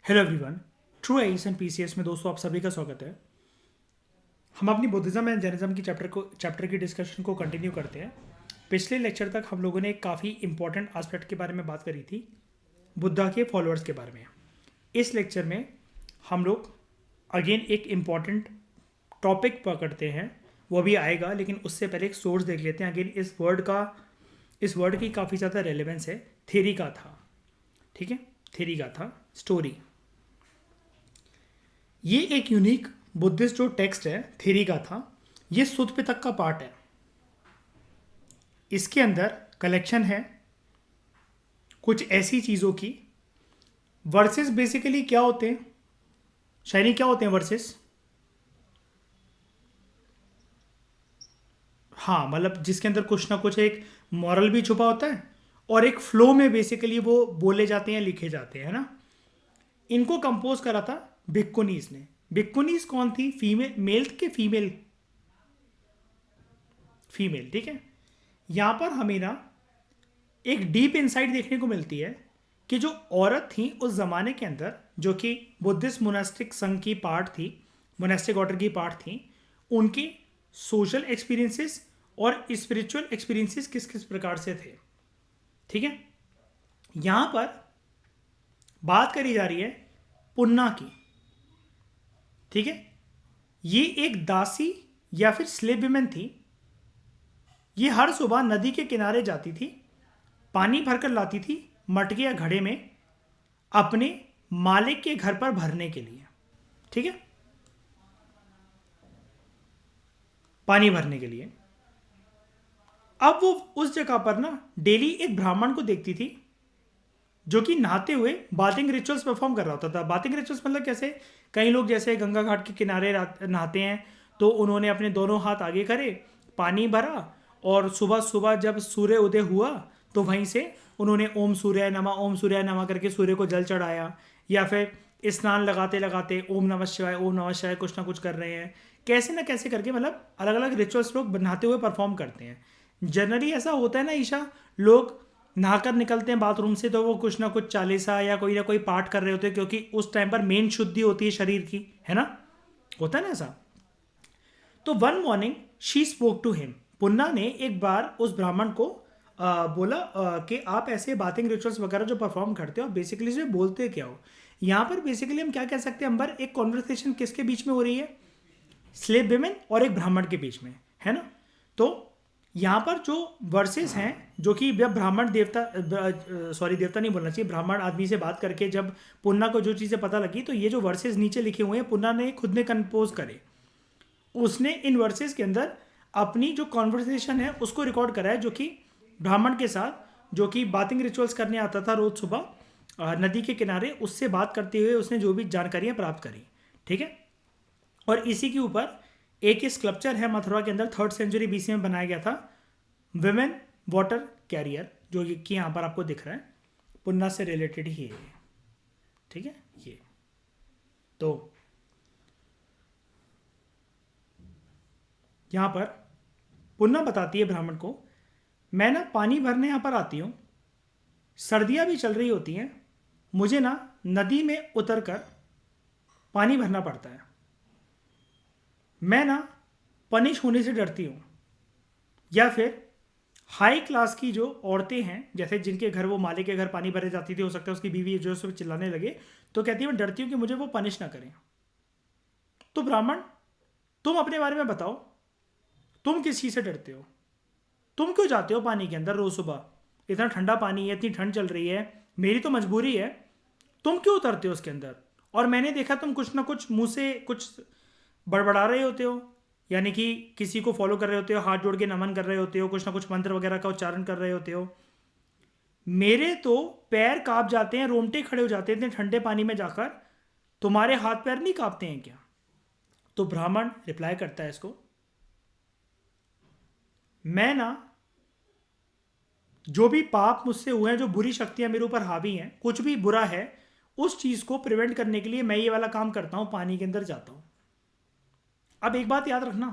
Hello everyone. True IAS and PCS में दोस्तों आप सभी का स्वागत है। हम अपनी बुद्धिज्म एंड जैनिज्म की चैप्टर की डिस्कशन को कंटिन्यू करते हैं। पिछले लेक्चर तक हम लोगों ने एक काफ़ी इंपॉर्टेंट एस्पेक्ट के बारे में बात करी थी, बुद्धा के फॉलोअर्स के बारे में। इस लेक्चर में हम लोग अगेन एक इम्पॉर्टेंट टॉपिक पकड़ते हैं, वो भी आएगा, लेकिन उससे पहले एक सोर्स देख लेते हैं। अगेन इस वर्ड की काफ़ी ज़्यादा रेलेवेंस है। थेरी का था, ठीक है, थेरी का था स्टोरी। ये एक यूनिक बुद्धिस्ट जो टेक्स्ट है थेरी का था, ये सुत्त पिटक का पार्ट है। इसके अंदर कलेक्शन है कुछ ऐसी चीज़ों की। वर्सेस बेसिकली क्या होते हैं शायरी, क्या होते हैं वर्सेस? हाँ, मतलब जिसके अंदर कुछ ना कुछ एक मॉरल भी छुपा होता है और एक फ्लो में बेसिकली वो बोले जाते हैं, लिखे जाते हैं ना। इनको कंपोज करा था भिक्कुनीस ने। भिक्कुनीस कौन थी? फीमेल, मेल के फीमेल? फीमेल, ठीक है। यहां पर हमें ना एक डीप इनसाइट देखने को मिलती है कि जो औरत थी उस जमाने के अंदर, जो कि बुद्धिस्ट मोनास्टिक संघ की पार्ट थी, मोनास्टिक ऑर्डर की पार्ट थी, उनके सोशल एक्सपीरियंसेस और स्पिरिचुअल एक्सपीरियंसेस किस किस प्रकार से थे, ठीक है। यहां पर बात करी जा रही है पुन्ना की, ठीक है। ये एक दासी या फिर स्लेव विमेन थी। ये हर सुबह नदी के किनारे जाती थी, पानी भरकर लाती थी मटके या घड़े में अपने मालिक के घर पर भरने के लिए, ठीक है, पानी भरने के लिए। अब वो उस जगह पर ना डेली एक ब्राह्मण को देखती थी जो कि नहाते हुए बाथिंग रिचुअल्स परफॉर्म कर रहा होता था। बाथिंग रिचुअल्स मतलब कैसे? कई लोग जैसे गंगा घाट के किनारे नहाते हैं, तो उन्होंने अपने दोनों हाथ आगे करे, पानी भरा, और सुबह सुबह जब सूर्य उदय हुआ तो वहीं से उन्होंने ओम सूर्याय नमः करके सूर्य को जल चढ़ाया, या फिर स्नान लगाते लगाते ओम नमः शिवाय कुछ ना कुछ कर रहे हैं। कैसे ना कैसे करके मतलब अलग अलग रिचुअल्स लोग नहाते हुए परफॉर्म करते हैं। जनरली ऐसा होता है ना ईशा, लोग नहाकर निकलते हैं बाथरूम से तो वो कुछ ना कुछ चालीसा या कोई ना कोई पाठ कर रहे होते हैं, क्योंकि उस टाइम पर मेन शुद्धि होती है शरीर की, है ना, होता है ना ऐसा। तो one morning she spoke to him. Punna ने एक बार उस ब्राह्मण को बोला कि आप ऐसे बाथिंग रिचुअल्स वगैरह जो परफॉर्म करते हो, बेसिकली जो बोलते क्या हो। यहाँ पर बेसिकली हम क्या कह सकते हैं, अंबर, एक कॉन्वर्सेशन किसके बीच में हो रही है? स्लेव विमेन और एक ब्राह्मण के बीच में, है ना। तो यहाँ पर जो वर्सेस हैं, जो कि जब ब्राह्मण देवता, सॉरी देवता नहीं बोलना चाहिए, ब्राह्मण आदमी से बात करके जब पुन्ना को जो चीज़ें पता लगी, तो ये जो वर्सेस नीचे लिखे हुए हैं पुन्ना ने खुद ने कंपोज करे। उसने इन वर्सेस के अंदर अपनी जो कॉन्वर्सेशन है उसको रिकॉर्ड करा है, जो कि ब्राह्मण के साथ, जो कि बाथिंग रिचुअल्स करने आता था रोज सुबह नदी के किनारे, उससे बात करते हुए उसने जो भी जानकारियां प्राप्त करी, ठीक है। और इसी के ऊपर एक स्कल्पचर है मथुरा के अंदर, 3rd सेंचुरी बीसी में बनाया गया था, विमेन वाटर कैरियर, जो कि यहाँ पर आपको दिख रहा है, पुन्ना से रिलेटेड ही है, ठीक है। ये तो यहाँ पर पुन्ना बताती है ब्राह्मण को, मैं ना पानी भरने यहाँ पर आती हूँ, सर्दियाँ भी चल रही होती हैं, मुझे ना नदी में उतर कर पानी भरना पड़ता है। मैं ना पनिश होने से डरती हूँ, या फिर हाई क्लास की जो औरतें हैं, जैसे जिनके घर वो मालिक के घर पानी भरे जाती थी, हो सकता है उसकी बीवी जो है चिल्लाने लगे, तो कहती है मैं डरती हूँ कि मुझे वो पनिश ना करें। तो ब्राह्मण, तुम अपने बारे में बताओ, तुम किस चीज़ से डरते हो? तुम क्यों जाते हो पानी के अंदर रोज सुबह? इतना ठंडा पानी है, इतनी ठंड चल रही है, मेरी तो मजबूरी है, तुम क्यों उतरते हो उसके अंदर? और मैंने देखा तुम कुछ ना कुछ मुंह से कुछ बड़बड़ा रहे होते हो, यानी कि किसी को फॉलो कर रहे होते हो, हाथ जोड़ के नमन कर रहे होते हो, कुछ ना कुछ मंत्र वगैरह का उच्चारण कर रहे होते हो। मेरे तो पैर कांप जाते हैं, रोमटे खड़े हो जाते हैं इतने ठंडे पानी में जाकर, तुम्हारे हाथ पैर नहीं कांपते हैं क्या? तो ब्राह्मण रिप्लाई करता है इसको, मैं ना जो भी पाप मुझसे हुए हैं, जो बुरी शक्तियां मेरे ऊपर हावी हैं, कुछ भी बुरा है, उस चीज को प्रिवेंट करने के लिए मैं ये वाला काम करता हूं, पानी के अंदर जाता हूं। अब एक बात याद रखना,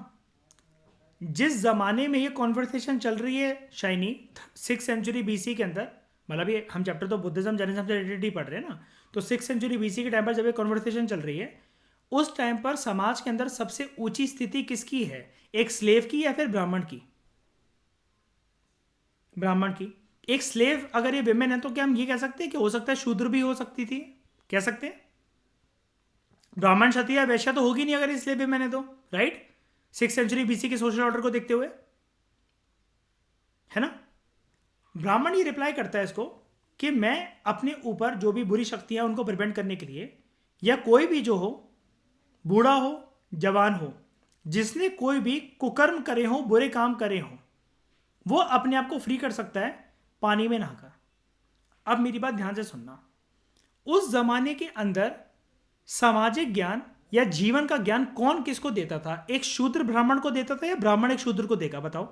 जिस जमाने में ये कॉन्वर्सेशन चल रही है शाइनी, 6th सेंचुरी बीसी के अंदर, मतलब ये हम चैप्टर तो बुद्धिज्म जैनिज्म से रिलेटेड ही पढ़ रहे हैं ना। तो 6th century BC के टाइम पर जब ये कॉन्वर्सेशन चल रही है, उस टाइम पर समाज के अंदर सबसे ऊंची स्थिति किसकी है, एक स्लेव की या फिर ब्राह्मण की? ब्राह्मण की। एक स्लेव अगर ये विमेन है तो क्या हम ये कह सकते हैं कि हो सकता है शूद्र भी हो सकती थी? कह सकते हैं। ब्राह्मण क्षत्रिय वैश्य तो होगी नहीं अगर ये स्लेव विमेन है तो, राइट? 6th century BC के सोशल ऑर्डर को देखते हुए, है ना। ब्राह्मण ये रिप्लाई करता है इसको कि मैं अपने ऊपर जो भी बुरी शक्तियां उनको प्रिवेंट करने के लिए, या कोई भी जो हो, बूढ़ा हो जवान हो, जिसने कोई भी कुकर्म करे हो, बुरे काम करे हो, वो अपने आप को फ्री कर सकता है पानी में नहाकर। अब मेरी बात ध्यान से सुनना। उस जमाने के अंदर सामाजिक ज्ञान या जीवन का ज्ञान कौन किसको देता था? एक शूद्र ब्राह्मण को देता था या ब्राह्मण एक शूद्र को देगा? बताओ।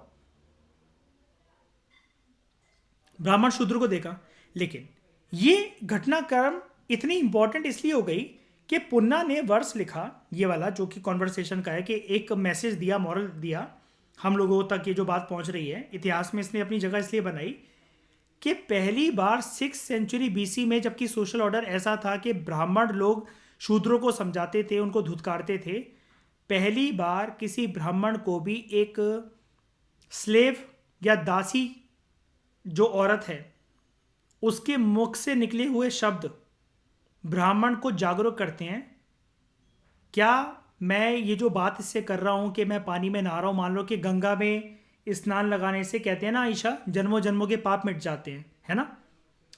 ब्राह्मण शूद्र को देगा। लेकिन ये घटनाक्रम इतनी इंपॉर्टेंट इसलिए हो गई कि पुन्ना ने वर्स लिखा, ये वाला जो कि कॉन्वर्सेशन का है, कि एक मैसेज दिया, मॉरल दिया हम लोगों तक, ये जो बात पहुंच रही है इतिहास में, इसने अपनी जगह इसलिए बनाई कि पहली बार 6th century BC में, जबकि सोशल ऑर्डर ऐसा था कि ब्राह्मण लोग शूद्रों को समझाते थे, उनको धुतकारते थे, पहली बार किसी ब्राह्मण को भी एक स्लेव या दासी जो औरत है उसके मुख से निकले हुए शब्द ब्राह्मण को जागरूक करते हैं। क्या मैं ये जो बात इससे कर रहा हूं कि मैं पानी में नहा रहा हूं, मान लो कि गंगा में स्नान लगाने से, कहते हैं ना आयशा, जन्मों जन्मों के पाप मिट जाते हैं, है ना।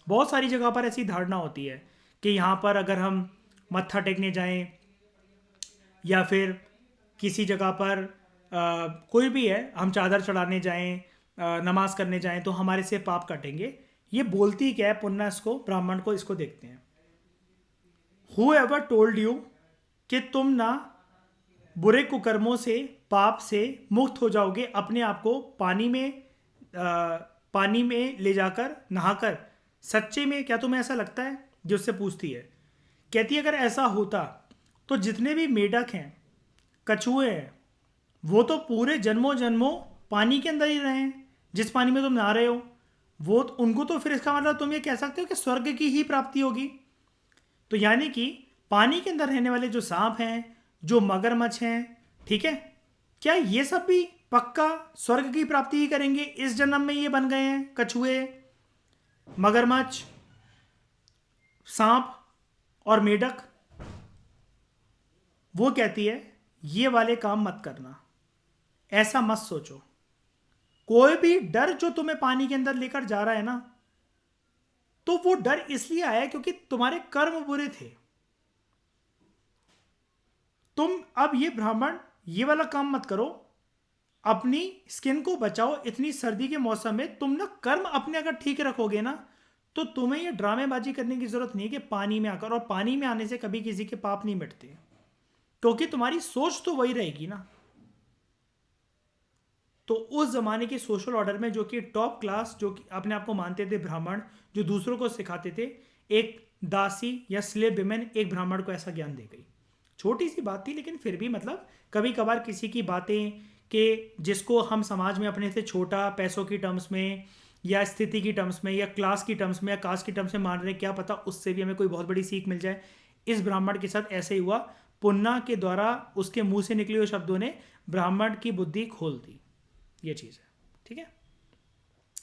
बहुत सारी जगह पर ऐसी धारणा होती है कि यहाँ पर अगर हम मत्था टेकने जाएं या फिर किसी जगह पर कोई भी है, हम चादर चढ़ाने जाएं, नमाज करने जाएं, तो हमारे से पाप कटेंगे। ये बोलती क्या है पुन्ना इसको, ब्राह्मण को? इसको देखते हैं। हु एवर टोल्ड यू कि तुम ना बुरे कुकर्मों से, पाप से मुक्त हो जाओगे अपने आप को पानी में ले जाकर नहाकर? सच्चे में क्या तुम्हें ऐसा लगता है? जो उससे पूछती है, कहती है अगर ऐसा होता तो जितने भी मेढक हैं, कछुए हैं, वो तो पूरे जन्मों जन्मों पानी के अंदर ही रहे हैं। जिस पानी में तुम नहा रहे हो वो उनको तो फिर इसका मतलब तुम ये कह सकते हो कि स्वर्ग की ही प्राप्ति होगी। तो यानी कि पानी के अंदर रहने वाले जो सांप हैं, जो मगरमच्छ हैं, ठीक है, क्या ये सब भी पक्का स्वर्ग की प्राप्ति ही करेंगे? इस जन्म में ये बन गए हैं कछुए, मगरमच्छ, सांप और मेढक। वो कहती है ये वाले काम मत करना, ऐसा मत सोचो। कोई भी डर जो तुम्हें पानी के अंदर लेकर जा रहा है ना, तो वो डर इसलिए आया क्योंकि तुम्हारे कर्म बुरे थे। तुम अब ये ब्राह्मण ये वाला काम मत करो, अपनी स्किन को बचाओ। इतनी सर्दी के मौसम में तुम ना कर्म अपने अगर ठीक रखोगे ना, तो तुम्हें ये ड्रामेबाजी करने की जरूरत नहीं है कि पानी में आकर, और पानी में आने से कभी किसी के पाप नहीं मिटते, क्योंकि तुम्हारी सोच तो वही रहेगी ना। तो उस जमाने के सोशल ऑर्डर में, जो कि टॉप क्लास, जो कि अपने आप को मानते थे ब्राह्मण, जो दूसरों को सिखाते थे, एक दासी या स्लेव विमेन एक ब्राह्मण को ऐसा ज्ञान दे गई। छोटी सी बात थी, लेकिन फिर भी मतलब कभी कभार किसी की बातें कि जिसको हम समाज में अपने से छोटा, पैसों की टर्म्स में या स्थिति की टर्म्स में या क्लास की टर्म्स में या कास्ट की टर्म्स में मान रहे हैं, क्या पता उससे भी हमें कोई बहुत बड़ी सीख मिल जाए। इस ब्राह्मण के साथ ऐसे ही हुआ। पुन्ना के द्वारा उसके मुंह से निकले हुए शब्दों ने ब्राह्मण की बुद्धि खोल दी। ये चीज़ है, ठीक है,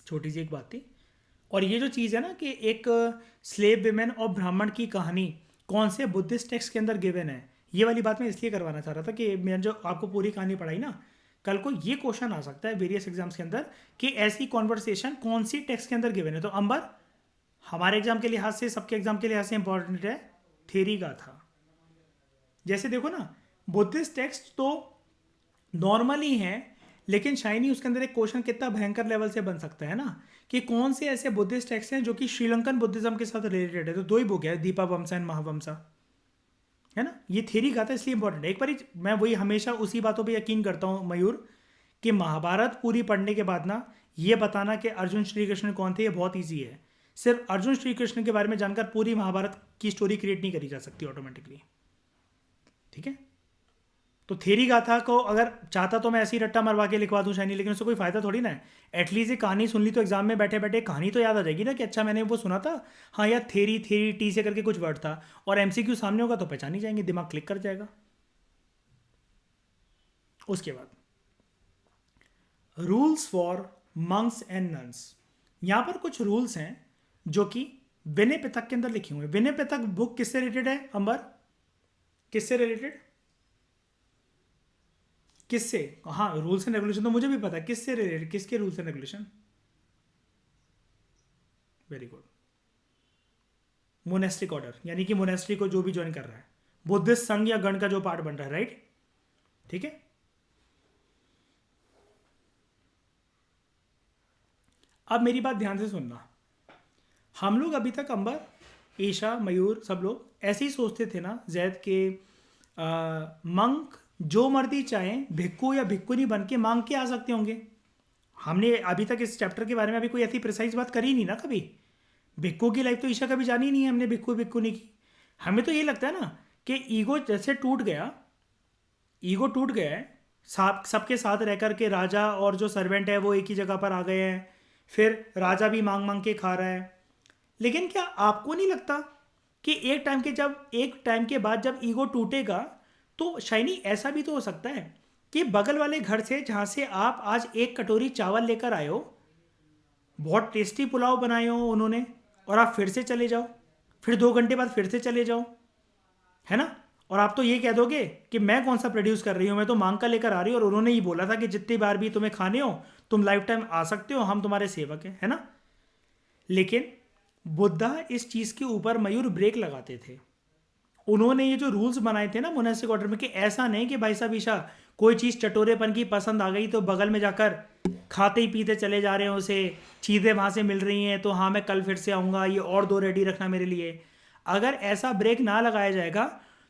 छोटी सी एक बात थी। और ये जो चीज़ है ना कि एक स्लेव विमेन और ब्राह्मण की कहानी कौन से बुद्धिस्ट टेक्स्ट के अंदर गिवन है, ये वाली बात मैं इसलिए करवाना चाह रहा था कि मैंने जो आपको पूरी कहानी पढ़ाई ना, कल को ये क्वेश्चन आ सकता है वेरियस एग्जाम्स के अंदर कि ऐसी कॉन्वर्सेशन कौन सी टेक्स्ट के अंदर गिवन है। तो अंबर हमारे एग्जाम के लिहाज से, सबके एग्जाम के लिहाज से इंपॉर्टेंट है, थेरी का था। जैसे देखो ना, बुद्धिस्ट टेक्स्ट तो नॉर्मल ही है, लेकिन शाइनी उसके अंदर एक क्वेश्चन कितना भयंकर लेवल से बन सकता है ना, कि कौन से ऐसे बुद्धिस्ट टेक्स्ट हैं जो कि श्रीलंकन बुद्धिज्म के साथ रिलेटेड है। तो दो ही बुक है, दीपा वंसा एंड महावंसा, है ना। ये थ्योरी का था, इसलिए इंपॉर्टेंट है। एक बार मैं वही हमेशा उसी बातों पे यकीन करता हूँ मयूर, कि महाभारत पूरी पढ़ने के बाद ना ये बताना कि अर्जुन श्री कृष्ण कौन थे, ये बहुत ईजी है। सिर्फ अर्जुन श्री कृष्ण के बारे में जानकर पूरी महाभारत की स्टोरी क्रिएट नहीं करी जा सकती ऑटोमेटिकली, ठीक है। तो थेरी गाथा को अगर चाहता तो मैं ऐसी रट्टा मरवा के लिखवा दूं शाइनी, लेकिन उससे कोई फायदा थोड़ी ना है। एटलीस्ट ये कहानी सुन ली तो एग्जाम में बैठे बैठे कहानी तो याद आ जाएगी ना कि अच्छा मैंने वो सुना था, हाँ यार थेरी थेरी टी से करके कुछ वर्ड था, और एमसीक्यू सामने होगा तो पहचान ही जाएंगे, दिमाग क्लिक कर जाएगा। उसके बाद rules for monks and nuns. यहाँ पर कुछ रूल्स हैं जो कि विनय पिटक के अंदर लिखे हुए हैं। विनय पिटक बुक किससे रिलेटेड है अंबर, किससे रिलेटेड, किससे? हाँ रूल्स एंड रेगुलेशन तो मुझे भी पता है, किससे रिलेटेड, किसके rules and regulation? Very good, monastic order, यानी कि मोनेस्ट्री को जो भी ज्वाइन कर रहा है, बुद्धिस्ट संघ या गण का जो पार्ट बन रहा है, राइट? ठीक है। अब मेरी बात ध्यान से सुनना। हम लोग अभी तक अंबर, ईशा, मयूर, सब लोग ऐसे ही सोचते थे ना जैद के मंक जो मर्जी चाहें भिक्खु या भिक्खुनी बन के मांग के आ सकते होंगे। हमने अभी तक इस चैप्टर के बारे में अभी कोई ऐसी प्रिसाइज बात करी नहीं ना कभी। भिक्खु की लाइफ तो ईशा कभी जानी ही नहीं है हमने, भिक्खु भिक्खुनी की। हमें तो ये लगता है ना कि ईगो जैसे टूट गया, ईगो टूट गया है, सबके साथ रह कर के राजा और जो सर्वेंट है वो एक ही जगह पर आ गए हैं, फिर राजा भी मांग मांग के खा रहा है। लेकिन क्या आपको नहीं लगता कि एक टाइम के बाद जब ईगो टूटेगा तो शाइनी ऐसा भी तो हो सकता है कि बगल वाले घर से जहाँ से आप आज एक कटोरी चावल लेकर आए हो, बहुत टेस्टी पुलाव बनाए हो उन्होंने, और आप फिर से चले जाओ, फिर 2 घंटे बाद फिर से चले जाओ, है ना? और आप तो ये कह दोगे कि मैं कौन सा प्रोड्यूस कर रही हूँ, मैं तो मांग का लेकर आ रही हूँ, और उन्होंने ही बोला था कि जितनी बार भी तुम्हें खाने हो तुम लाइफ टाइम आ सकते हो, हम तुम्हारे सेवक हैं, है ना? लेकिन बुद्धा इस चीज़ के ऊपर मयूर ब्रेक लगाते थे। उन्होंने ये जो रूल्स बनाए थे ना मोनेस्टिक ऑर्डर में, कि ऐसा नहीं कि भाई साहब ईशा कोई चीज़ चटोरेपन की पसंद आ गई तो बगल में जाकर खाते ही पीते चले जा रहे हो उसे, चीज़ें वहाँ से मिल रही हैं तो हाँ मैं कल फिर से आऊँगा, ये और 2 रेडी रखना मेरे लिए। अगर ऐसा ब्रेक ना लगाया जाएगा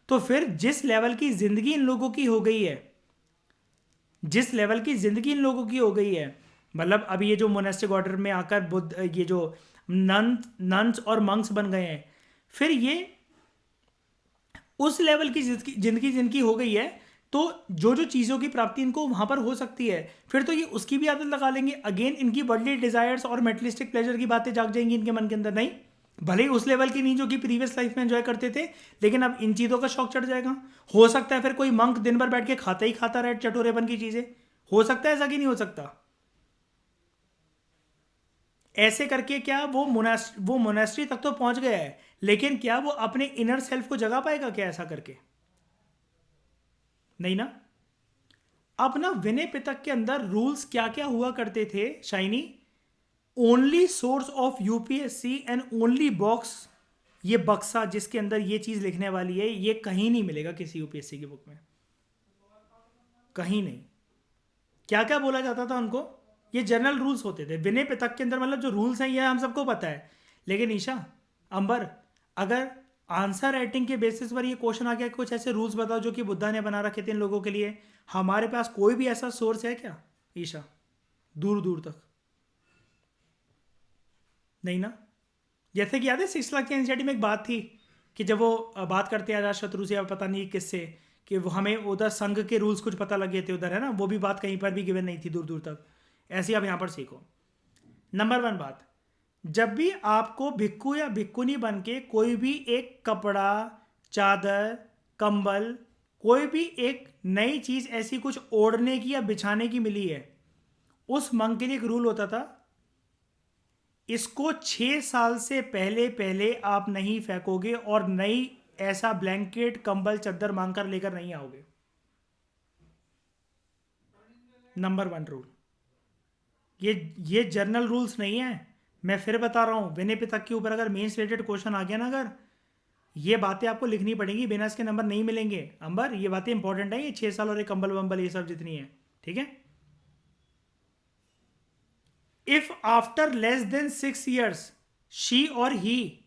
तो फिर जिस लेवल की ज़िंदगी इन लोगों की हो गई है, जिस लेवल की ज़िंदगी इन लोगों की हो गई है, मतलब अभी ये जो मोनेस्टिक ऑर्डर में आकर बुद्ध ये जो नन्स और मंक्स बन गए हैं, फिर ये उस लेवल की जिंदगी जिनकी हो गई है, तो जो जो चीज़ों की प्राप्ति इनको वहाँ पर हो सकती है, फिर तो ये उसकी भी आदत लगा लेंगे। अगेन इनकी वर्ल्डली डिजायर्स और मेटलिस्टिक प्लेजर की बातें जाग जाएंगी इनके मन के अंदर। नहीं, भले ही उस लेवल की नहीं जो कि प्रीवियस लाइफ में एंजॉय करते थे, लेकिन अब इन चीज़ों का शौक चढ़ जाएगा। हो सकता है फिर कोई मंक दिन भर बैठ के खाता ही खाता रहे चटोरेपन की चीज़ें, हो सकता है ऐसा कि नहीं हो सकता? ऐसे करके क्या वो मोनेस्ट्री तक तो पहुंच गया है, लेकिन क्या वो अपने इनर सेल्फ को जगा पाएगा क्या ऐसा करके? नहीं ना। अब ना विनय पिटक के अंदर रूल्स क्या क्या हुआ करते थे shiny, only source of UPSC and only box, ये बक्सा जिसके अंदर ये चीज लिखने वाली है, ये कहीं नहीं मिलेगा किसी यूपीएससी की बुक में, कहीं नहीं। क्या क्या बोला जाता था उनको? ये जनरल रूल्स होते थे विनय पिटक के अंदर, मतलब जो रूल्स हैं ये हम सबको पता है। लेकिन ईशा, अंबर, अगर आंसर राइटिंग के बेसिस पर ये क्वेश्चन आ गया कुछ ऐसे रूल्स बताओ जो कि बुद्धा ने बना रखे थे इन लोगों के लिए, हमारे पास कोई भी ऐसा सोर्स है क्या ईशा? दूर दूर तक नहीं ना। जैसे कि याद है 6 लाख की एनसीईआरटी में एक बात थी कि जब वो बात करते हैं अजात शत्रु से या पता नहीं किससे, कि वो हमें उधर संघ के रूल्स कुछ पता लगे थे उधर, है ना? वो भी बात कहीं पर भी गिवन नहीं थी दूर दूर तक। ऐसे ही आप यहाँ पर सीखो। नंबर 1 बात, जब भी आपको भिक्खु या भिक्खुनी बन के कोई भी एक कपड़ा, चादर, कंबल, कोई भी एक नई चीज़ ऐसी कुछ ओढ़ने की या बिछाने की मिली है, उस मंक के लिए एक रूल होता था, इसको 6 साल से पहले पहले आप नहीं फेंकोगे और नई ऐसा ब्लैंकेट, कंबल, चादर मांग कर लेकर नहीं आओगे। Number 1 rule. ये जर्नल रूल्स नहीं है, मैं फिर बता रहा हूँ, विनय पिटक के ऊपर अगर मेंस रिलेटेड क्वेश्चन आ गया ना, अगर ये बातें आपको लिखनी पड़ेंगी, बिना इसके नंबर नहीं मिलेंगे। अंबर, ये बातें इंपॉर्टेंट है, ये 6 साल और ये कंबल वंबल ये सब जितनी है, ठीक है? If after less then 6 years she or he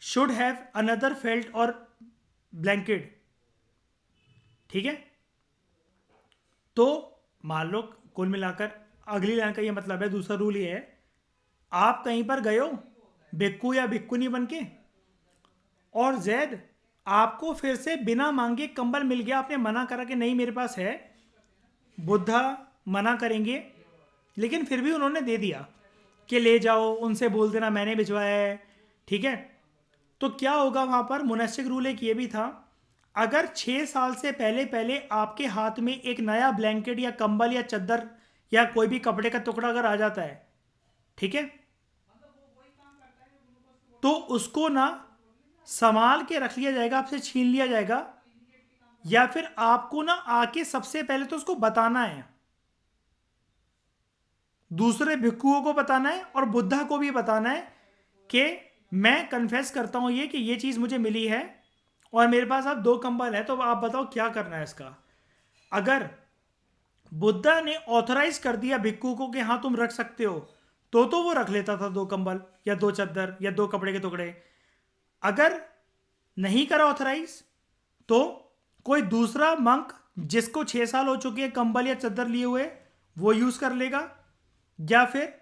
should have another felt or blanket, ठीक है? तो मान लो कुल मिलाकर अगली लाइन का ये मतलब है, दूसरा रूल ये है, आप कहीं पर गए हो भिक्खु या भिक्खुनी बन के, और जैद आपको फिर से बिना मांगे कंबल मिल गया, आपने मना करा कि नहीं मेरे पास है, बुद्धा मना करेंगे, लेकिन फिर भी उन्होंने दे दिया कि ले जाओ, उनसे बोल देना मैंने भिजवाया है, ठीक है। तो क्या होगा वहाँ पर, मोनेस्टिक रूल एक ये भी था, अगर 6 साल से पहले पहले आपके हाथ में एक नया ब्लैंकेट या कंबल या चद्दर या कोई भी कपड़े का टुकड़ा अगर आ जाता है, ठीक है, तो उसको ना संभाल के रख लिया जाएगा, आपसे छीन लिया जाएगा, या फिर आपको ना आके सबसे पहले तो उसको बताना है, दूसरे भिक्षुओं को बताना है और बुद्धा को भी बताना है कि मैं कन्फेस करता हूं ये कि ये चीज़ मुझे मिली है और मेरे पास अब 2 कंबल है, तो आप बताओ क्या करना है इसका। अगर बुद्धा ने ऑथराइज कर दिया भिक्षु को कि हाँ तुम रख सकते हो, तो वो रख लेता था 2 कंबल या 2 चद्दर या 2 कपड़े के टुकड़े। अगर नहीं करा ऑथराइज, तो कोई दूसरा मंक जिसको 6 साल हो चुके हैं कंबल या चद्दर लिए हुए, वो यूज कर लेगा, या फिर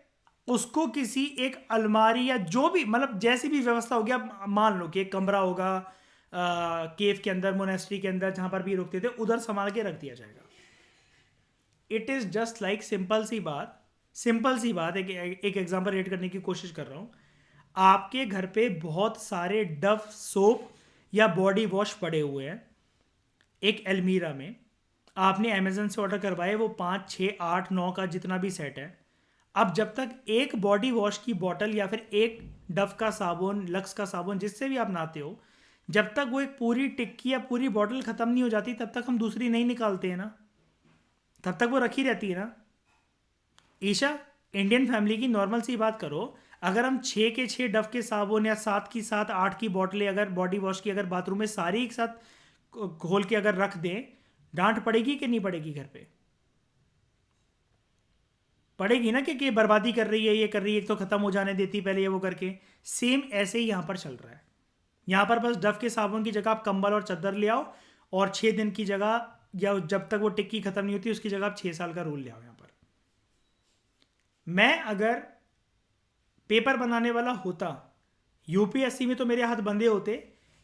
उसको किसी एक अलमारी या जो भी मतलब जैसी भी व्यवस्था होगी, आप मान लो कि एक कमरा होगा केव के अंदर, मोनेस्ट्री के अंदर, जहां पर भी रुकते थे, उधर संभाल के रख दिया जाएगा। It is just like simple सी बात एक एग्जांपल रेट करने की कोशिश कर रहा हूं। आपके घर पे बहुत सारे डव सोप या बॉडी वॉश पड़े हुए हैं एक अलमीरा में, आपने अमेजन से ऑर्डर करवाए, वो 5 6 8 9 का जितना भी सेट है। अब जब तक एक बॉडी वॉश की बॉटल या फिर एक डव का साबुन, लक्स का साबुन, जिससे भी आप नहाते हो, जब तक वो एक पूरी टिक्की या पूरी बॉटल खत्म नहीं हो जाती, तब तक हम दूसरी नहीं निकालते हैं ना, तब तक वो रखी रहती है ना। ईशा, इंडियन फैमिली की नॉर्मल सी बात करो, अगर हम 6 के 6 डव के साबुन या 7 की 7 8 की बॉटलें अगर बॉडी वॉश की अगर बाथरूम में सारी एक साथ घोल के अगर रख दें, डांट पड़ेगी कि नहीं पड़ेगी घर पे? पड़ेगी ना, कि बर्बादी कर रही है, ये कर रही है, एक तो खत्म हो जाने देती पहले ये वो करके। सेम ऐसे ही यहाँ पर चल रहा है। यहाँ पर बस डव के साबुन की जगह आप कंबल और चद्दर ले आओ, और 6 दिन की जगह या जब तक वो टिक्की खत्म नहीं होती उसकी जगह आप 6 साल का रूल ले आओ। यहाँ पर मैं अगर पेपर बनाने वाला होता, यूपीएससी में तो मेरे हाथ बंधे होते,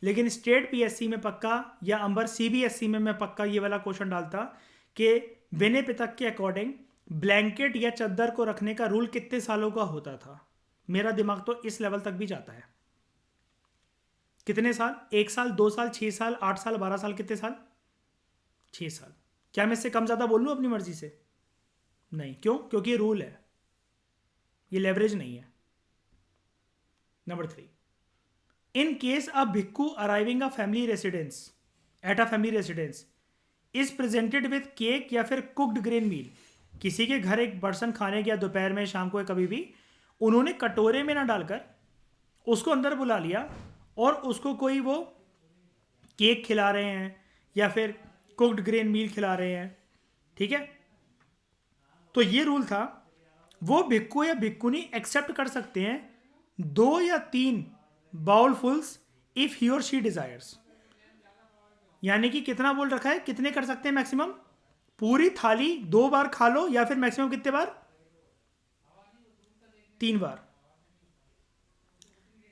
लेकिन स्टेट पीएससी में पक्का या अंबर सीबीएसई में मैं पक्का ये वाला क्वेश्चन डालता कि विनय पिटक के अकॉर्डिंग ब्लैंकेट या चद्दर को रखने का रूल कितने सालों का होता था। मेरा दिमाग तो इस लेवल तक भी जाता है। कितने साल? 1 साल, 2 साल, 6 साल, 8 साल, 12 साल, कितने साल? 6 साल। क्या मैं इससे कम ज़्यादा बोल लूँ अपनी मर्जी से? नहीं। क्यों? क्योंकि ये रूल है, ये लेवरेज नहीं है। नंबर 3, इन केस अ भिक्खू arriving a family residence at a family residence is presented with cake या फिर कुक्ड ग्रेन मील, किसी के घर एक पर्सन खाने गया दोपहर में, शाम को, कभी भी, उन्होंने कटोरे में ना डालकर उसको अंदर बुला लिया और उसको कोई वो केक खिला रहे हैं या फिर कुक्ड ग्रेन मील खिला रहे हैं, ठीक है, तो ये रूल था। वो भिक्खू या भिक्खुनी एक्सेप्ट कर सकते हैं 2 या 3 बाउलफुल्स इफ ही और शी डिजायर्स। यानी कि कितना बोल रखा है, कितने कर सकते हैं मैक्सिमम? पूरी थाली 2 बार खा लो, या फिर मैक्सिमम कितने बार? 3 बार।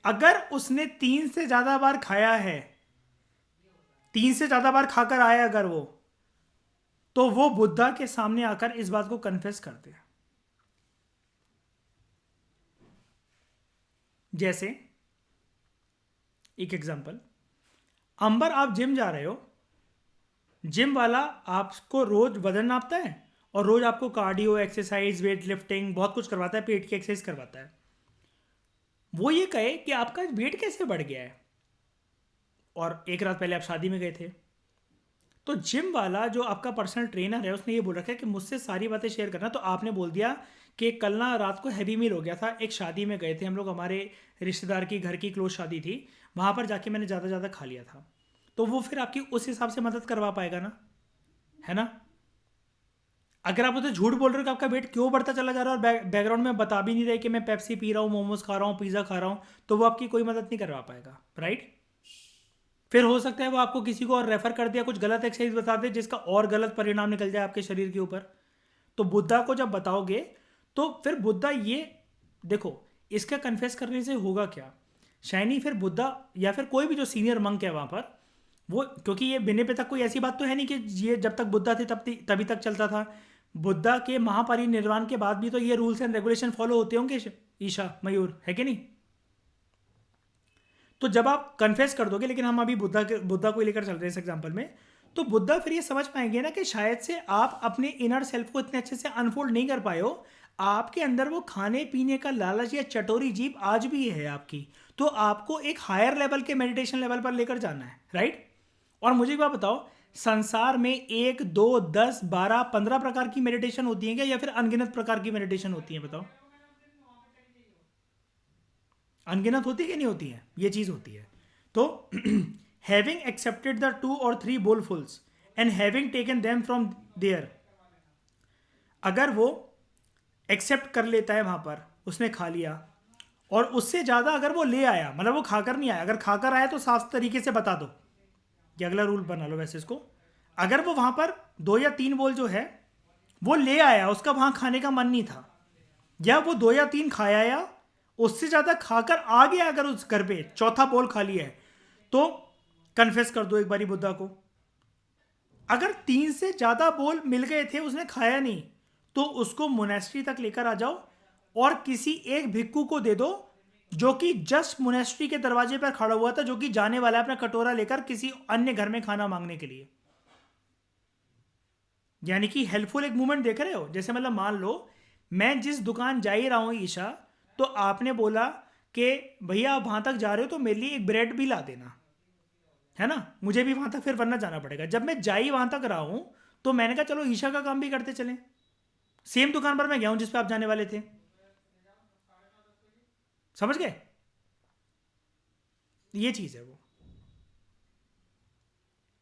अगर उसने 3 से ज्यादा बार खाया है, 3 से ज्यादा बार खाकर आया अगर वो, तो वो बुद्धा के सामने आकर इस बात को कन्फेस करते हैं। जैसे एक एग्जांपल, अंबर आप जिम जा रहे हो, जिम वाला आपको रोज वजन नापता है और रोज आपको कार्डियो, एक्सरसाइज, वेट लिफ्टिंग, बहुत कुछ करवाता है, पेट की एक्सरसाइज करवाता है। वो ये कहे कि आपका वेट कैसे बढ़ गया है, और एक रात पहले आप शादी में गए थे, तो जिम वाला जो आपका पर्सनल ट्रेनर है उसने ये बोल रखा है कि मुझसे सारी बातें शेयर करना, तो आपने बोल दिया कि कल ना रात को हैवी मील हो गया था, एक शादी में गए थे हम लोग, हमारे रिश्तेदार की घर की क्लोज शादी थी, वहाँ पर जाके मैंने ज़्यादा ज़्यादा खा लिया था। तो वो फिर आपकी उस हिसाब से मदद करवा पाएगा ना, है ना। अगर आप उसे झूठ बोल रहे हो कि आपका वेट क्यों बढ़ता चला जा रहा है और बैकग्राउंड में बता भी नहीं रहे कि मैं पेप्सी पी रहा हूँ, मोमोज खा रहा हूँ, पिज़्ज़ा खा रहा हूँ, तो वो आपकी कोई मदद नहीं करवा पाएगा, राइट। फिर हो सकता है वो आपको किसी को और रेफर कर दिया, कुछ गलत एक्सरसाइज बता दे जिसका और गलत परिणाम निकल जाए आपके शरीर के ऊपर। तो बुद्धा को जब बताओगे तो फिर बुद्धा ये देखो, इसका कन्फेस करने से होगा क्या, शायनी फिर बुद्धा या फिर कोई भी जो सीनियर मंक है वहाँ पर, वो क्योंकि ये बिने पे तक कोई ऐसी बात तो है नहीं कि ये जब तक बुद्धा थे तभी तक चलता था। बुद्धा के महापरिनिर्वाण के बाद भी तो ये रूल्स एंड रेगुलेशन फॉलो होते होंगे। ईशा मयूर है कि नहीं? तो जब आप कन्फेस कर दोगे, लेकिन हम अभी बुद्धा को लेकर चल रहे हैं इस एग्जाम्पल में, तो बुद्धा फिर ये समझ पाएंगे ना कि शायद से आप अपने इनर सेल्फ को इतने अच्छे से अनफोल्ड नहीं कर पाए हो। आपके अंदर वो खाने पीने का लालच या चटोरी जीभ आज भी है आपकी। तो आपको एक हायर लेवल के मेडिटेशन लेवल पर लेकर जाना है, राइट? और मुझे एक बात बताओ, संसार में 1 2 10 12 15 प्रकार की मेडिटेशन होती है क्या, या फिर अनगिनत प्रकार की मेडिटेशन होती है? बताओ, अनगिनत होती है कि नहीं होती है? ये चीज होती है। तो having accepted the 2 or 3 bowlfuls and having taken them from there, अगर वो एक्सेप्ट कर लेता है, वहां पर उसने खा लिया, और उससे ज्यादा अगर वो ले आया, मतलब वो खाकर नहीं आया, अगर खाकर आया तो साफ तरीके से बता दो, ये अगला रूल बना लो वैसे इसको। अगर वो वहां पर 2 या 3 बोल जो है वो ले आया, उसका वहां खाने का मन नहीं था, या वो 2 या 3 खाया, या उससे ज्यादा खाकर आ गया, अगर उस घर पे चौथा बोल खा लिया है, तो कन्फेस कर दो एक बारी बुद्धा को। अगर 3 से ज्यादा बोल मिल गए थे, उसने खाया नहीं, तो उसको मोनेस्ट्री तक लेकर आ जाओ और किसी एक भिक्खू को दे दो जो कि जस्ट मोनेस्ट्री के दरवाजे पर खड़ा हुआ था, जो कि जाने वाला है अपना कटोरा लेकर किसी अन्य घर में खाना मांगने के लिए। यानी कि हेल्पफुल एक मूवमेंट देख रहे हो? जैसे मतलब मान लो मैं जिस दुकान जा ही रहा हूं ईशा, तो आपने बोला कि भैया आप वहां तक जा रहे हो तो मेरे लिए एक ब्रेड भी ला देना, है ना? मुझे भी वहां तक फिर वरना जाना पड़ेगा। जब मैं जा ही वहां तक रहा हूं, तो मैंने कहा चलो ईशा का काम भी करते चलें। सेम दुकान पर मैं गया हूं जिस पे आप जाने वाले थे, समझ गए? ये चीज है वो।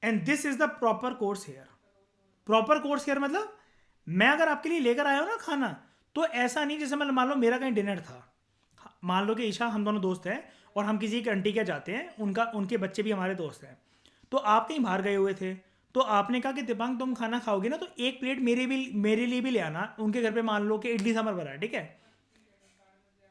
And this is the proper course here. Proper course here मतलब मैं अगर आपके लिए लेकर आया हूं ना खाना, तो ऐसा नहीं जैसे मतलब मान लो मेरा कहीं डिनर था, मान लो कि ईशा हम दोनों दोस्त हैं और हम किसी एक आंटी के जाते हैं, उनके बच्चे भी हमारे दोस्त हैं, तो आप कहीं बाहर गए हुए थे, तो आपने कहा कि दिपांग तुम खाना खाओगे ना, तो एक प्लेट मेरे लिए भी ले आना। उनके घर पे मान लो कि इडली सांभर बना है, ठीक है?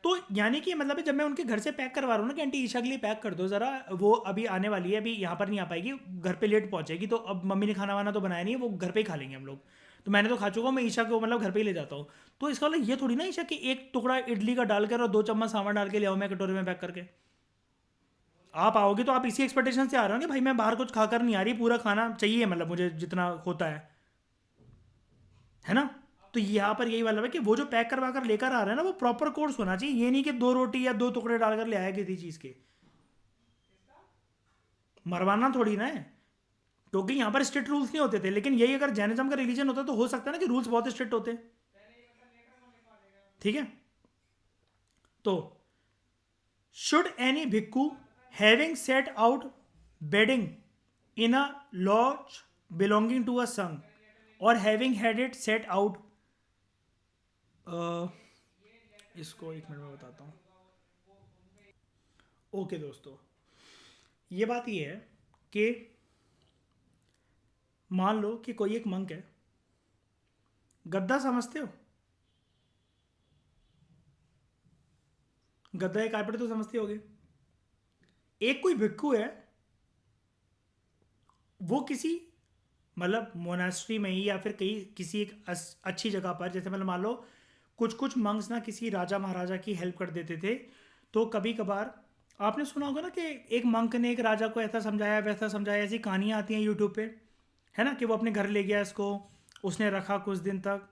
तो यानी कि मतलब है, जब मैं उनके घर से पैक करवा रहा हूँ ना कि आंटी ईशा के लिए पैक कर दो ज़रा, वो अभी आने वाली है, अभी यहाँ पर नहीं आ पाएगी, घर पे लेट पहुँचेगी, तो अब मम्मी ने खाना वाना तो बनाया नहीं है, वो घर पे ही खा लेंगे हम लोग, तो मैंने तो खा चुका हूँ, मैं ईशा को मतलब घर पे ही ले जाता हूँ। तो इसका मतलब ये थोड़ी ना ईशा कि एक टुकड़ा इडली का डालकर और 2 चम्मच सांभर डाल के ले आओ मैं कटोरे में पैक करके। आप आओगे तो आप इसी एक्सपेक्टेशन से आ रहे हो कि भाई मैं बाहर कुछ खाकर नहीं आ रही, पूरा खाना चाहिए, मतलब मुझे जितना होता है ना? तो यहाँ पर यही वाला है कि वो जो पैक करवा कर लेकर आ रहा है ना, वो प्रॉपर कोर्स होना चाहिए। ये नहीं कि 2 रोटी या 2 टुकड़े डालकर ले आया किसी चीज़ के, मरवाना थोड़ी ना है। क्योंकि यहाँ पर स्ट्रिक्ट रूल्स नहीं होते थे, लेकिन यही अगर जैनिज्म का रिलीजन होता तो हो सकता है ना कि रूल्स बहुत स्ट्रिक्ट होते। ठीक है? तो should any bhikkhu having set out bedding in a lodge belonging to a sangha और having had it set out, इसको एक मिनट में बताता हूँ। ओके दोस्तों, ये बात ये है कि मान लो कि कोई एक मंक है, गद्दा समझते हो? गद्दा या कारपेट तो समझते होगे। एक कोई भिक्खू है, वो किसी मतलब मोनास्ट्री में ही या फिर कहीं किसी एक अच्छी जगह पर, जैसे मतलब मान लो कुछ कुछ मंक्स ना किसी राजा महाराजा की हेल्प कर देते थे। तो कभी कभार आपने सुना होगा ना कि एक मंक ने एक राजा को ऐसा समझाया वैसा समझाया, ऐसी कहानियाँ आती हैं यूट्यूब पे, है ना? कि वो अपने घर ले गया इसको, उसने रखा कुछ दिन तक।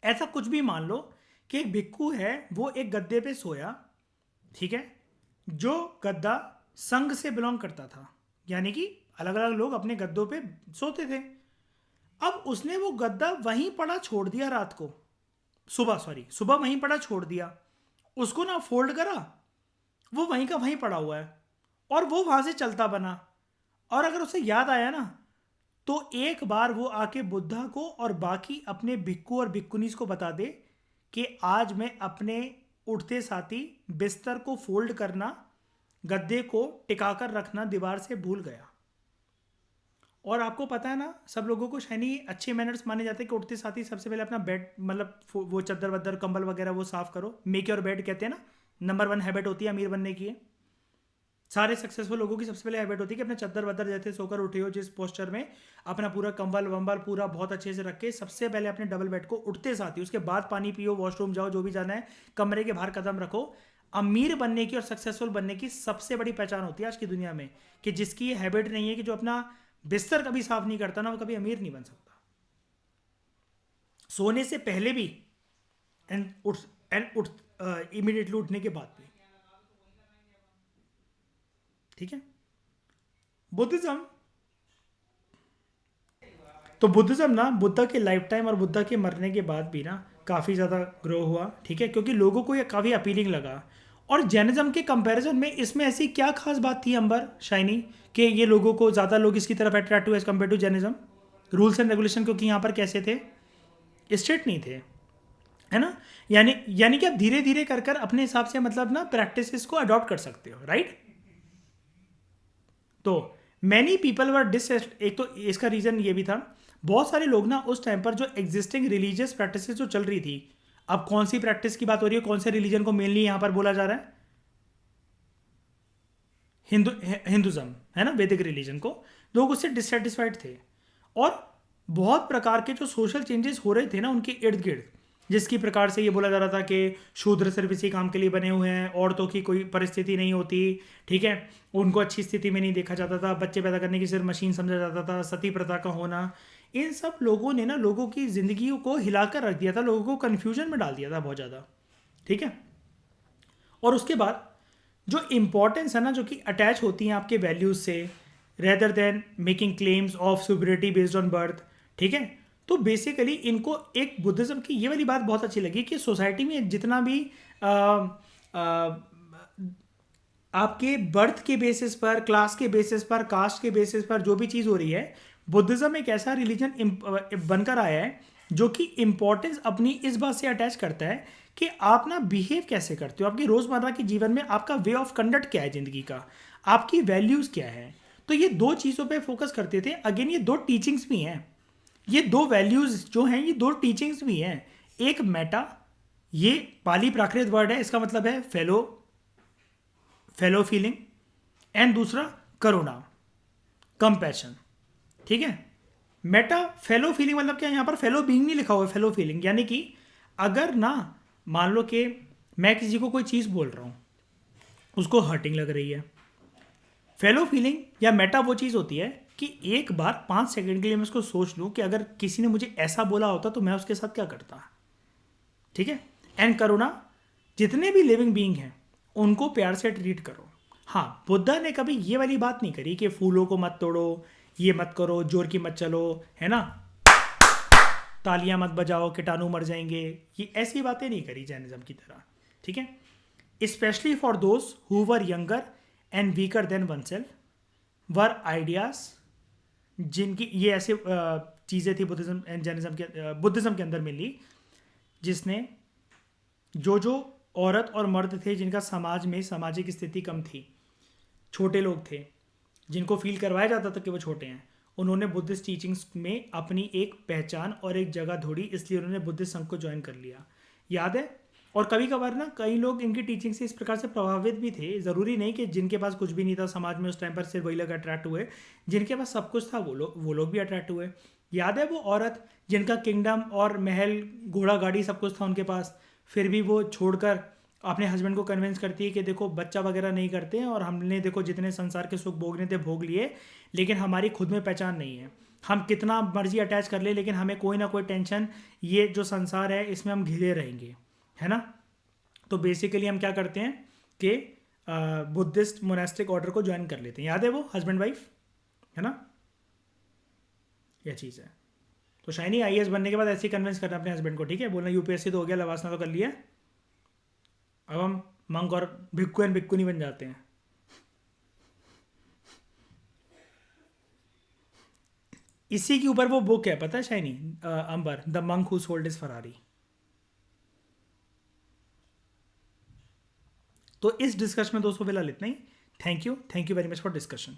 ऐसा कुछ भी मान लो कि एक भिक्खू है, वो एक गद्दे पे सोया, ठीक है? जो गद्दा संघ से बिलोंग करता था, यानी कि अलग अलग लोग अपने गद्दों पे सोते थे। अब उसने वो गद्दा वहीं पड़ा छोड़ दिया रात को, सुबह वहीं पड़ा छोड़ दिया, उसको ना फोल्ड करा, वो वहीं का वहीं पड़ा हुआ है, और वो वहां से चलता बना। और अगर उसे याद आया ना, तो एक बार वो आके बुद्धा को और बाकी अपने भिक्खू और भिक्खुनीस को बता दे कि आज मैं अपने उठते साथी बिस्तर को फोल्ड करना, गद्दे को टिकाकर रखना दीवार से भूल गया। और आपको पता है ना, सब लोगों को शैनी अच्छे मैनर्स माने जाते हैं कि उठते साथ ही सबसे पहले अपना बेड मतलब वो चद्दर वद्दर कंबल वगैरह वो साफ करो, मेक योर बेड कहते हैं ना, नंबर 1 हैबिट होती है अमीर बनने की है। सारे सक्सेसफुल लोगों की सबसे पहले हैबिट होती है कि अपने चद्दर वद्दर जैसे सोकर उठे हो जिस पोस्चर में, अपना पूरा कंबल वंबल पूरा बहुत अच्छे से रख के सबसे पहले अपने डबल बेड को उठते साथ ही, उसके बाद पानी पियो, वॉशरूम जाओ, जो भी जाना है, कमरे के बाहर कदम रखो। अमीर बनने की और सक्सेसफुल बनने की सबसे बड़ी पहचान होती है आज की दुनिया में कि जिसकी ये हैबिट नहीं है, कि जो अपना बिस्तर कभी साफ नहीं करता ना, वो कभी अमीर नहीं बन सकता। सोने से पहले भी एंड उठ उठ इमीडिएटली उठने के बाद भी। ठीक है। बुद्धिज्म, तो बुद्धिज्म ना बुद्धा के लाइफ टाइम और बुद्धा के मरने के बाद भी ना काफ़ी ज़्यादा ग्रो हुआ। ठीक है, क्योंकि लोगों को ये काफ़ी अपीलिंग लगा। और जैनिज्म के कंपैरिजन में इसमें ऐसी क्या खास बात थी अंबर शाइनी कि ये लोगों को ज़्यादा लोग इसकी तरफ अट्रैक्ट हुए as compared to Jainism? Rules and regulation क्योंकि यहाँ पर कैसे थे, स्ट्रिक्ट नहीं थे, है ना। यानी यानी कि आप धीरे धीरे कर कर अपने हिसाब से मतलब ना प्रैक्टिसेस को अडॉप्ट कर सकते हो, राइट। तो मैनी पीपल वर डिस, एक तो इसका रीजन ये भी था, बहुत सारे लोग ना उस टाइम पर जो एग्जिस्टिंग रिलीजियस प्रैक्टिसेस जो चल रही थी, अब कौन सी प्रैक्टिस की बात हो रही है, कौन से रिलीजन को मेनली यहां पर बोला जा रहा है, हिंदुज्म, है ना, वैदिक रिलीजन को। लोग उससे डिससेटिस्फाइड थे और बहुत प्रकार के जो सोशल चेंजेस हो रहे थे ना उनके इर्द गिर्द, जिसकी प्रकार से ये बोला जा रहा था कि शूद्र सिर्फ इसी काम के लिए बने हुए हैं, औरतों की कोई परिस्थिति नहीं होती, ठीक है, उनको अच्छी स्थिति में नहीं देखा जाता था, बच्चे पैदा करने की सिर्फ मशीन समझा जाता था, सती प्रथा का होना, इन सब लोगों ने ना लोगों की ज़िंदगी को हिलाकर रख दिया था, लोगों को कन्फ्यूजन में डाल दिया था बहुत ज़्यादा। ठीक है। और उसके बाद जो इम्पोर्टेंस है ना जो कि अटैच होती हैं आपके वैल्यूज़ से, rather than making claims of superiority based on birth, ठीक है। तो बेसिकली इनको एक बुद्धिज़्म की ये वाली बात बहुत अच्छी लगी कि सोसाइटी में जितना भी आ, आ, आपके बर्थ के बेसिस पर, क्लास के बेसिस पर, कास्ट के बेसिस पर जो भी चीज़ हो रही है, बुद्धिज़्म एक ऐसा रिलीजन बनकर आया है जो कि इम्पोर्टेंस अपनी इस बात से अटैच करता है कि आप ना बिहेव कैसे करते हो, आपकी रोज़मर्रा के जीवन में आपका वे ऑफ कंडक्ट क्या है ज़िंदगी का, आपकी वैल्यूज़ क्या है। तो ये दो चीज़ों पे फोकस करते थे। अगेन ये दो टीचिंग्स भी हैं, ये दो वैल्यूज़ जो हैं ये दो टीचिंग्स भी हैं। एक मेटा, ये पाली प्राकृत वर्ड है, इसका मतलब है फेलो, फेलो फीलिंग, एंड दूसरा करुणा, कंपैशन। ठीक है। मेटा फेलो फीलिंग मतलब क्या, यहां पर फेलो बीइंग नहीं लिखा हुआ है, फेलो फीलिंग यानी कि अगर ना मान लो कि मैं किसी को कोई चीज़ बोल रहा हूं, उसको हर्टिंग लग रही है, फेलो फीलिंग या मेटा वो चीज़ होती है कि एक बार 5 सेकंड के लिए मैं उसको सोच लूं कि अगर किसी ने मुझे ऐसा बोला होता तो मैं उसके साथ क्या करता। ठीक है। एंड करुणा, जितने भी लिविंग बीइंग हैं उनको प्यार से ट्रीट करो। हाँ, बुद्धा ने कभी ये वाली बात नहीं करी कि फूलों को मत तोड़ो, ये मत करो, जोर की मत चलो, है ना, तालियां मत बजाओ, कीटाणु मर जाएंगे, ये ऐसी बातें नहीं करी जैनिज्म की तरह। ठीक है। Specially for those who were younger and weaker then one self were ideas, जिनकी ये ऐसे चीज़ें थी बुद्धिज्म एंड बुद्धिज्म के अंदर मिली, जिसने जो औरत और मर्द थे जिनका समाज में सामाजिक स्थिति कम थी, छोटे लोग थे, जिनको फील करवाया जाता था कि वो छोटे हैं, उन्होंने बुद्धिस्ट टीचिंग्स में अपनी एक पहचान और एक जगह ढूंढी, इसलिए उन्होंने बुद्धिस्ट संघ को ज्वाइन कर लिया। याद है। और कभी कभार ना कई लोग इनकी टीचिंग से इस प्रकार से प्रभावित भी थे, ज़रूरी नहीं कि जिनके पास कुछ भी नहीं था समाज में उस टाइम पर सिर्फ वही लोग अट्रैक्ट हुए, जिनके पास सब कुछ था वो लोग भी अट्रैक्ट हुए। याद है वो औरत जिनका किंगडम और महल, घोड़ा गाड़ी सब कुछ था उनके पास, फिर भी वो छोड़कर अपने हस्बैंड को कन्विंस करती है कि देखो बच्चा वगैरह नहीं करते हैं और हमने देखो जितने संसार के सुख भोगने थे भोग लिए, लेकिन हमारी खुद में पहचान नहीं है, हम कितना मर्जी अटैच कर ले लेकिन हमें कोई ना कोई टेंशन, ये जो संसार है इसमें हम घिरे रहेंगे, है ना। तो बेसिकली हम क्या करते हैं कि बुद्धिस्ट मोनास्टिक ऑर्डर को ज्वाइन कर लेते हैं। याद है वो हस्बैंड वाइफ, है ना, यह चीज़ है। तो शाइनी आईएएस बनने के बाद ऐसे ही कन्विंस करना अपने हस्बैंड को, ठीक है, बोलना यूपीएससी तो हो गया, लवासना तो कर लिया, अब हम मंक और भिक्खु एंड भिक्खुनी बन जाते हैं। इसी के ऊपर वो बुक है, पता है Shiny, Amber, the monk who sold his Ferrari. तो इस डिस्कशन में दोस्तों फिलहाल इतना ही। Thank you very much for discussion.